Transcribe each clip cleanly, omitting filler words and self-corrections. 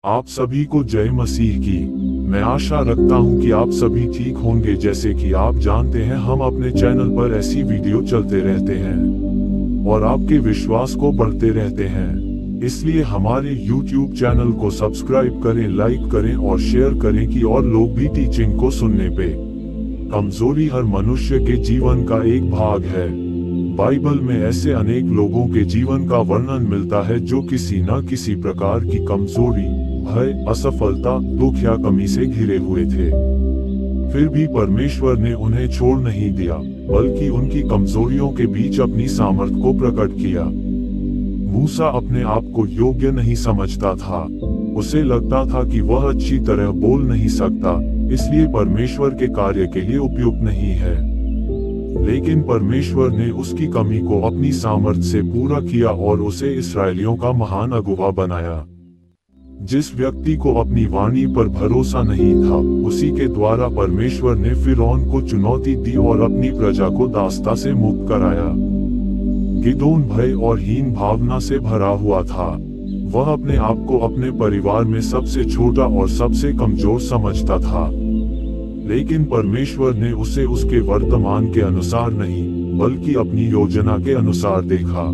आप सभी को जय मसीह की। मैं आशा रखता हूं कि आप सभी ठीक होंगे। जैसे कि आप जानते हैं, हम अपने चैनल पर ऐसी वीडियो चलते रहते हैं और आपके विश्वास को बढ़ते रहते हैं। इसलिए हमारे YouTube चैनल को सब्सक्राइब करें, लाइक करें और शेयर करें कि और लोग भी टीचिंग को सुनने पे। कमजोरी हर मनुष्य के जीवन का एक भाग है। बाइबल में ऐसे अनेक लोगों के जीवन का वर्णन मिलता है जो किसी न किसी प्रकार की कमजोरी, भय, असफलता, दुख या कमी से घिरे हुए थे। फिर भी परमेश्वर ने उन्हें छोड़ नहीं दिया, बल्कि उनकी कमजोरियों के बीच अपनी सामर्थ को प्रकट किया। मूसा अपने आप को योग्य नहीं समझता था। उसे लगता था कि वह अच्छी तरह बोल नहीं सकता, इसलिए परमेश्वर के कार्य के लिए उपयुक्त नहीं है। लेकिन परमेश्वर ने उसकी कमी को अपनी सामर्थ से पूरा किया और उसे इस्राएलियों का महान अगुवा बनाया। जिस व्यक्ति को अपनी वाणी पर भरोसा नहीं था, उसी के द्वारा परमेश्वर ने फिरौन को चुनौती दी और अपनी प्रजा को दास्ता से मुक्त कराया। गिदोन भय और हीन भावना से भरा हुआ था। वह अपने आप को अपने परिवार में सबसे छोटा और सबसे कमजोर समझता था। लेकिन परमेश्वर ने उसे उसके वर्तमान के अनुसार नहीं, बल्कि अपनी योजना के अनुसार देखा।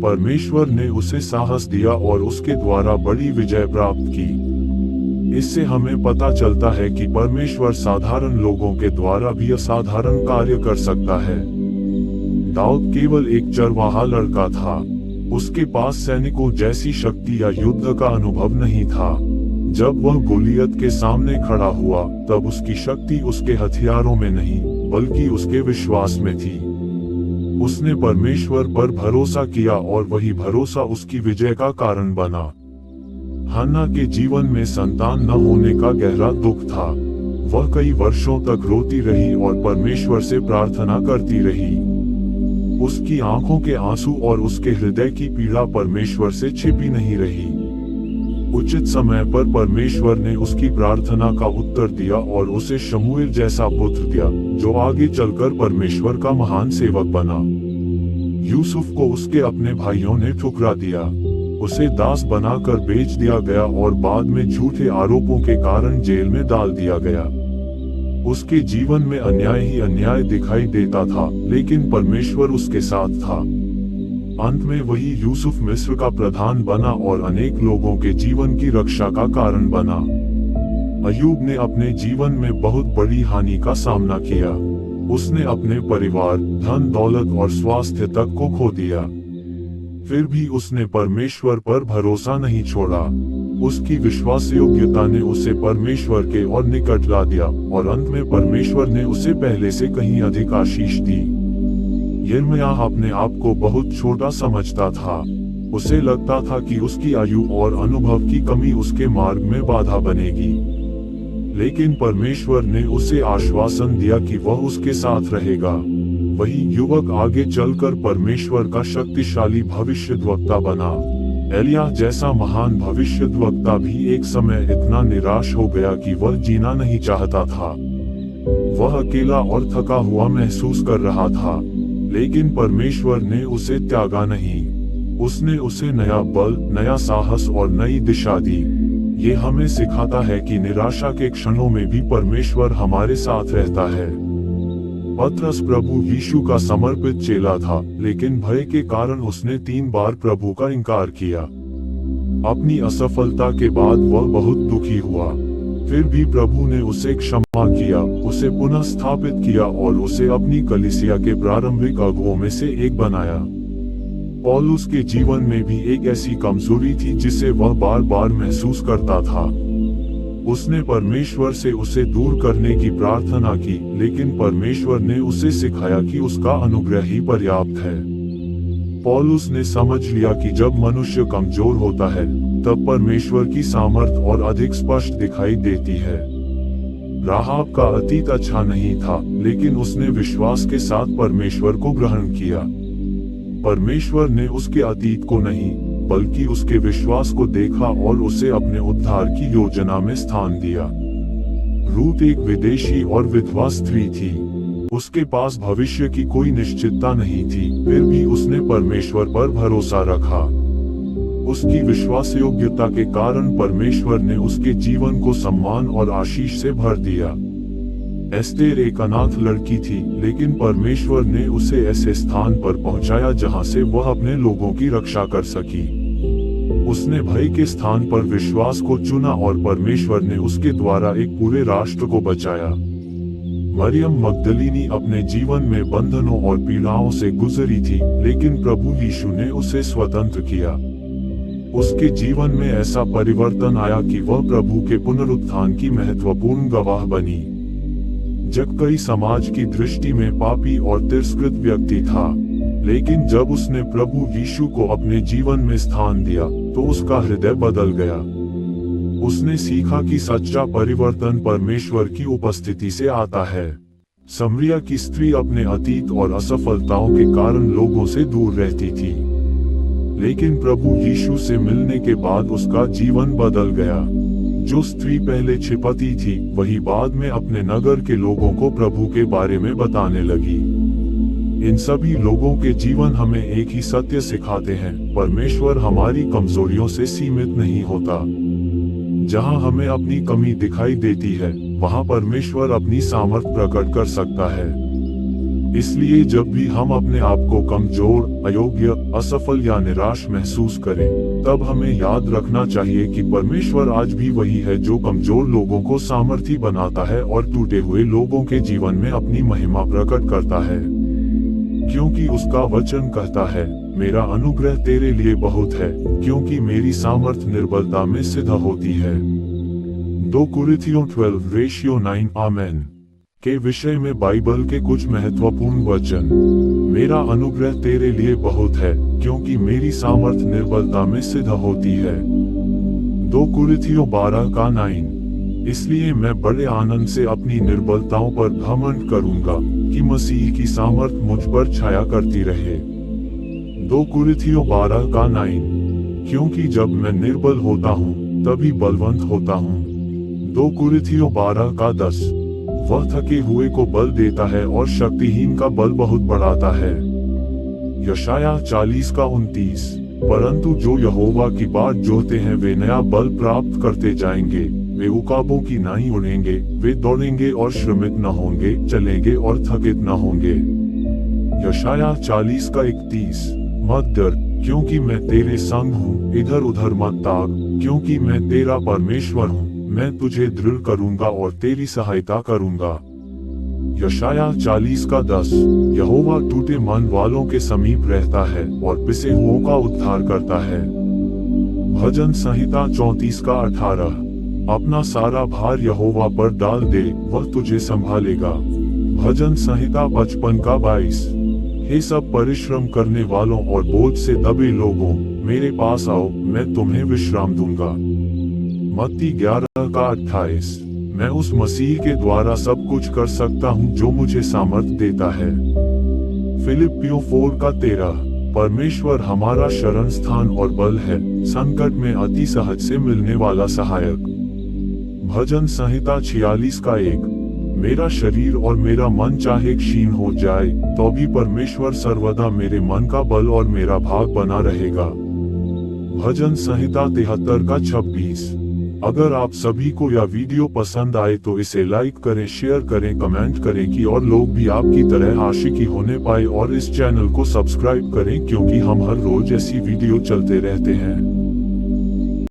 परमेश्वर ने उसे साहस दिया और उसके द्वारा बड़ी विजय प्राप्त की। इससे हमें पता चलता है कि परमेश्वर साधारण लोगों के द्वारा भी असाधारण कार्य कर सकता है। दाऊद केवल एक चरवाहा लड़का था। उसके पास सैनिकों जैसी शक्ति या युद्ध का अनुभव नहीं था। जब वह गोलियत के सामने खड़ा हुआ, तब उसकी शक्ति उसके हथियारों में नहीं, बल्कि उसके विश्वास में थी। उसने परमेश्वर पर भरोसा किया और वही भरोसा उसकी विजय का कारण बना। हन्ना के जीवन में संतान न होने का गहरा दुख था। वह कई वर्षों तक रोती रही और परमेश्वर से प्रार्थना करती रही। उसकी आंखों के आंसू और उसके हृदय की पीड़ा परमेश्वर से छिपी नहीं रही। उचित समय पर परमेश्वर ने उसकी प्रार्थना का उत्तर दिया और उसे शमूएल जैसा पुत्र दिया, जो आगे चलकर परमेश्वर का महान सेवक बना। यूसुफ को उसके अपने भाइयों ने ठुकरा दिया। उसे दास बनाकर बेच दिया गया और बाद में झूठे आरोपों के कारण जेल में डाल दिया गया। उसके जीवन में अन्याय ही अन्याय दिखाई देता था, लेकिन परमेश्वर उसके साथ था। अंत में वही यूसुफ मिस्र का प्रधान बना और अनेक लोगों के जीवन की रक्षा का कारण बना। अय्यूब ने अपने जीवन में बहुत बड़ी हानि का सामना किया। उसने अपने परिवार, धन दौलत और स्वास्थ्य तक को खो दिया। फिर भी उसने परमेश्वर पर भरोसा नहीं छोड़ा। उसकी विश्वास योग्यता ने उसे परमेश्वर के और निकट ला दिया और अंत में परमेश्वर ने उसे पहले से कहीं अधिक आशीष दी। यिर्मयाह अपने आप को बहुत छोटा समझता था। उसे लगता था कि उसकी आयु और अनुभव की कमी उसके मार्ग में बाधा बनेगी। लेकिन परमेश्वर ने उसे आश्वासन दिया कि वह उसके साथ रहेगा। वही युवक आगे चलकर परमेश्वर का शक्तिशाली भविष्यद्वक्ता बना। एलिय्याह जैसा महान भविष्यद्वक्ता भी एक समय इतना निराश हो गया कि वह जीना नहीं चाहता था। वह अकेला और थका हुआ महसूस कर रहा था, लेकिन परमेश्वर ने उसे त्यागा नहीं। उसने उसे नया बल, नया साहस और नई दिशा दी। ये हमें सिखाता है कि निराशा के क्षणों में भी परमेश्वर हमारे साथ रहता है। पतरस प्रभु यीशु का समर्पित चेला था, लेकिन भय के कारण उसने 3 बार प्रभु का इनकार किया। अपनी असफलता के बाद वह बहुत दुखी हुआ। फिर भी प्रभु ने उसे क्षमा किया, उसे पुनः स्थापित किया और उसे अपनी कलीसिया के प्रारंभिक अगुवों में से एक बनाया। पौलुस के जीवन में भी एक ऐसी कमजोरी थी जिसे वह बार बार महसूस करता था। उसने परमेश्वर से उसे दूर करने की प्रार्थना की, लेकिन परमेश्वर ने उसे सिखाया कि उसका अनुग्रह ही पर्याप्त है। पौलुस ने समझ लिया कि जब मनुष्य कमजोर होता है, तब परमेश्वर की सामर्थ और अधिक स्पष्ट दिखाई देती है। राहाब का अतीत अच्छा नहीं था, लेकिन उसने विश्वास के साथ परमेश्वर को ग्रहण किया। परमेश्वर ने उसके अतीत को नहीं, बल्कि उसके विश्वास को देखा और उसे अपने उद्धार की योजना में स्थान दिया। रूत एक विदेशी और विधवा स्त्री थी। उसके पास भविष्य की कोई निश्चितता नहीं थी, फिर भी उसने परमेश्वर पर भरोसा रखा। उसकी विश्वास योग्यता के कारण परमेश्वर ने उसके जीवन को सम्मान और आशीष से भर दिया। एस्तेर एक अनाथ लड़की थी, लेकिन परमेश्वर ने उसे ऐसे स्थान पर पहुंचाया जहां से वह अपने लोगों की रक्षा कर सकी। उसने भय के स्थान पर विश्वास को चुना और परमेश्वर ने उसके द्वारा एक पूरे राष्ट्र को बचाया। मरियम मगदलीनी अपने जीवन में बंधनों और पीड़ाओं से गुजरी थी, लेकिन प्रभु यीशु ने उसे स्वतंत्र किया। उसके जीवन में ऐसा परिवर्तन आया कि वह प्रभु के पुनरुत्थान की महत्वपूर्ण गवाह बनी। जक्कई समाज की दृष्टि में पापी और तिरस्कृत व्यक्ति था, लेकिन जब उसने प्रभु यीशु को अपने जीवन में स्थान दिया तो उसका हृदय बदल गया। उसने सीखा कि सच्चा परिवर्तन परमेश्वर की उपस्थिति से आता है। समरिया की स्त्री अपने अतीत और असफलताओं के कारण लोगों से दूर रहती थी, लेकिन प्रभु यीशु से मिलने के बाद उसका जीवन बदल गया। जो स्त्री पहले छिपती थी, वही बाद में अपने नगर के लोगों को प्रभु के बारे में बताने लगी। इन सभी लोगों के जीवन हमें एक ही सत्य सिखाते हैं, परमेश्वर हमारी कमजोरियों से सीमित नहीं होता। जहां हमें अपनी कमी दिखाई देती है, वहां परमेश्वर अपनी सामर्थ प्रकट कर सकता है। इसलिए जब भी हम अपने आप को कमजोर, अयोग्य, असफल या निराश महसूस करें, तब हमें याद रखना चाहिए कि परमेश्वर आज भी वही है जो कमजोर लोगों को सामर्थी बनाता है और टूटे हुए लोगों के जीवन में अपनी महिमा प्रकट करता है। क्योंकि उसका वचन कहता है, मेरा अनुग्रह तेरे लिए बहुत है, क्योंकि मेरी सामर्थ निर्बलता में सिद्ध होती है। 2 कुरिन्थियों 12:9 आमेन के विषय में बाइबल के कुछ महत्वपूर्ण वचन। मेरा अनुग्रह तेरे लिए बहुत है, क्योंकि मेरी सामर्थ निर्बलता में सिद्ध होती है। 2 कुरिन्थियों 12:9। इसलिए मैं बड़े आनंद से अपनी निर्बलताओं पर घमंड करूंगा, कि मसीह की सामर्थ मुझ पर छाया करती रहे। 2 कुरिन्थियों 12:9। क्योंकि जब मैं निर्बल होता हूँ, तभी बलवंत होता हूँ। 2 कुरिन्थियों 12:10। वह थके हुए को बल देता है और शक्तिहीन का बल बहुत बढ़ाता है। यशायाह 40:29। परंतु जो यहोवा की बाट जोहते हैं वे नया बल प्राप्त करते जाएंगे, वे उकाबों की नाई उड़ेंगे, वे दौड़ेंगे और श्रमित न होंगे, चलेंगे और थकित न होंगे। यशायाह 40:31। मत डर, क्योंकि मैं तेरे संग हूँ, इधर उधर मत ताक, क्योंकि मैं तेरा परमेश्वर हूँ, मैं तुझे दृढ़ करूंगा और तेरी सहायता करूंगा। यशायाह 40:10। यहोवा टूटे मन वालों के समीप रहता है और पिसे हुओं का उद्धार करता है। भजन संहिता 34:18। अपना सारा भार यहोवा पर डाल दे, वह तुझे संभालेगा। भजन संहिता 55:22। हे सब परिश्रम करने वालों और बोझ से दबे लोगों, मेरे पास आओ, मैं तुम्हें विश्राम दूंगा। मत्ती 11:28। मैं उस मसीह के द्वारा सब कुछ कर सकता हूँ जो मुझे सामर्थ देता है। फिलिप्पियों 4:13। परमेश्वर हमारा शरण स्थान और बल है, संकट में अति सहज से मिलने वाला सहायक। भजन संहिता 46:1। मेरा शरीर और मेरा मन चाहे क्षीण हो जाए, तो भी परमेश्वर सर्वदा मेरे मन का बल और मेरा भाग बना रहेगा। भजन संहिता 73:26। अगर आप सभी को यह वीडियो पसंद आए तो इसे लाइक करें, शेयर करें, कमेंट करें कि और लोग भी आपकी तरह आशिकी होने पाए, और इस चैनल को सब्सक्राइब करें क्योंकि हम हर रोज ऐसी वीडियो चलते रहते हैं।